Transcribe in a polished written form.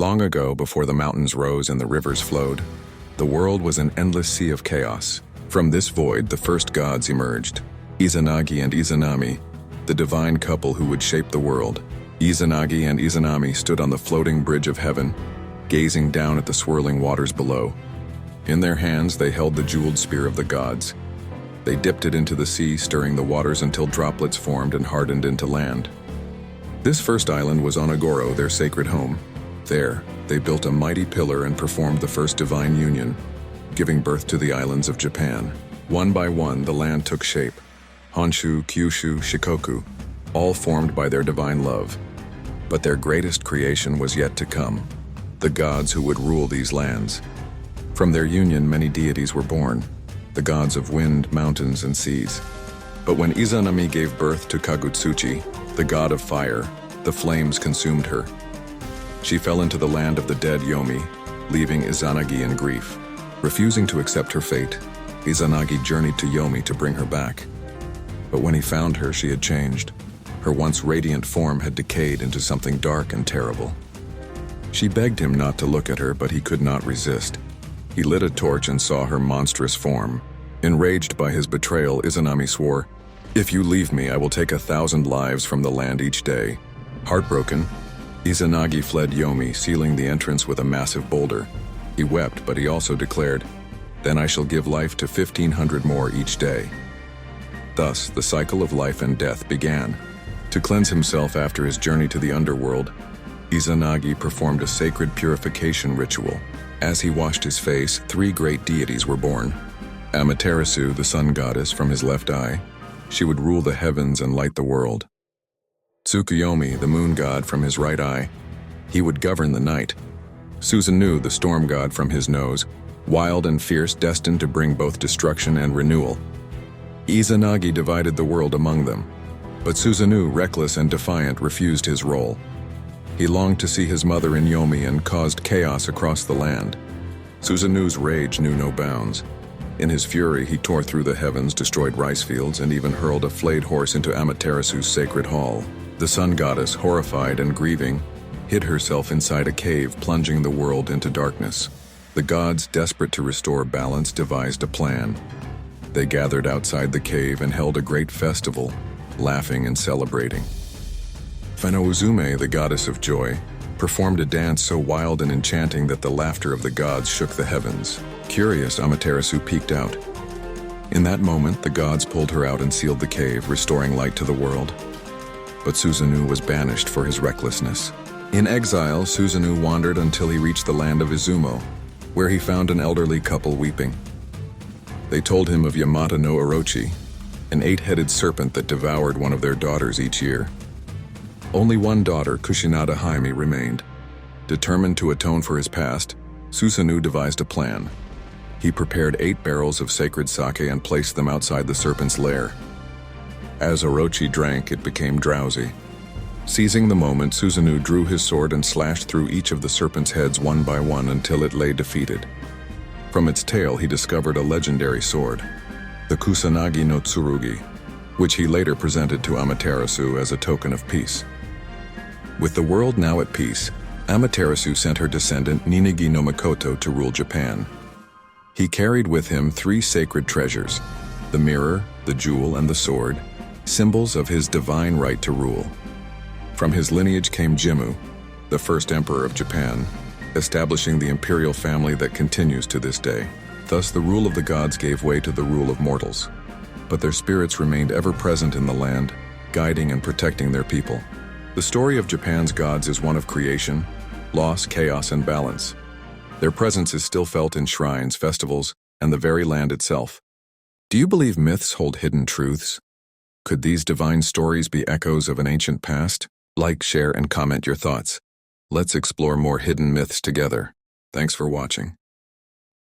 Long ago, before the mountains rose and the rivers flowed, the world was an endless sea of chaos. From this void, the first gods emerged. Izanagi and Izanami, the divine couple who would shape the world. Izanagi and Izanami stood on the floating bridge of heaven, gazing down at the swirling waters below. In their hands, they held the jeweled spear of the gods. They dipped it into the sea, stirring the waters until droplets formed and hardened into land. This first island was Onagoro, their sacred home. There, they built a mighty pillar and performed the first divine union, giving birth to the islands of Japan. One by one, the land took shape. Honshu, Kyushu, Shikoku, all formed by their divine love. But their greatest creation was yet to come, the gods who would rule these lands. From their union, many deities were born, the gods of wind, mountains, and seas. But when Izanami gave birth to Kagutsuchi, the god of fire, the flames consumed her. She fell into the land of the dead Yomi, leaving Izanagi in grief. Refusing to accept her fate, Izanagi journeyed to Yomi to bring her back. But when he found her, she had changed. Her once radiant form had decayed into something dark and terrible. She begged him not to look at her, but he could not resist. He lit a torch and saw her monstrous form. Enraged by his betrayal, Izanami swore, "If you leave me, I will take 1,000 lives from the land each day." Heartbroken, Izanagi fled Yomi, sealing the entrance with a massive boulder. He wept, but he also declared, "Then I shall give life to 1,500 more each day." Thus, the cycle of life and death began. To cleanse himself after his journey to the underworld, Izanagi performed a sacred purification ritual. As he washed his face, 3 great deities were born. Amaterasu, the sun goddess, from his left eye. She would rule the heavens and light the world. Tsukuyomi, the moon god, from his right eye. He would govern the night. Susanoo, the storm god, from his nose, wild and fierce, destined to bring both destruction and renewal. Izanagi divided the world among them, but Susanoo, reckless and defiant, refused his role. He longed to see his mother in Yomi and caused chaos across the land. Susanoo's rage knew no bounds. In his fury, he tore through the heavens, destroyed rice fields, and even hurled a flayed horse into Amaterasu's sacred hall. The sun goddess, horrified and grieving, hid herself inside a cave, plunging the world into darkness. The gods, desperate to restore balance, devised a plan. They gathered outside the cave and held a great festival, laughing and celebrating. Fenouzume, the goddess of joy, performed a dance so wild and enchanting that the laughter of the gods shook the heavens. Curious, Amaterasu peeked out. In that moment, the gods pulled her out and sealed the cave, restoring light to the world. But Susanoo was banished for his recklessness. In exile, Susanoo wandered until he reached the land of Izumo, where he found an elderly couple weeping. They told him of Yamata no Orochi, an 8-headed serpent that devoured one of their daughters each year. Only one daughter, Kushinada Hime, remained. Determined to atone for his past, Susanoo devised a plan. He prepared 8 barrels of sacred sake and placed them outside the serpent's lair. As Orochi drank, it became drowsy. Seizing the moment, Susanoo drew his sword and slashed through each of the serpent's heads one by one until it lay defeated. From its tail, he discovered a legendary sword, the Kusanagi no Tsurugi, which he later presented to Amaterasu as a token of peace. With the world now at peace, Amaterasu sent her descendant Ninigi no Makoto to rule Japan. He carried with him 3 sacred treasures, the mirror, the jewel, and the sword, symbols of his divine right to rule. From his lineage came Jimmu, the first emperor of Japan, establishing the imperial family that continues to this day. Thus, the rule of the gods gave way to the rule of mortals. But their spirits remained ever present in the land, guiding and protecting their people. The story of Japan's gods is one of creation, loss, chaos, and balance. Their presence is still felt in shrines, festivals, and the very land itself. Do you believe myths hold hidden truths? Could these divine stories be echoes of an ancient past? Like, share, and comment your thoughts. Let's explore more hidden myths together. Thanks for watching.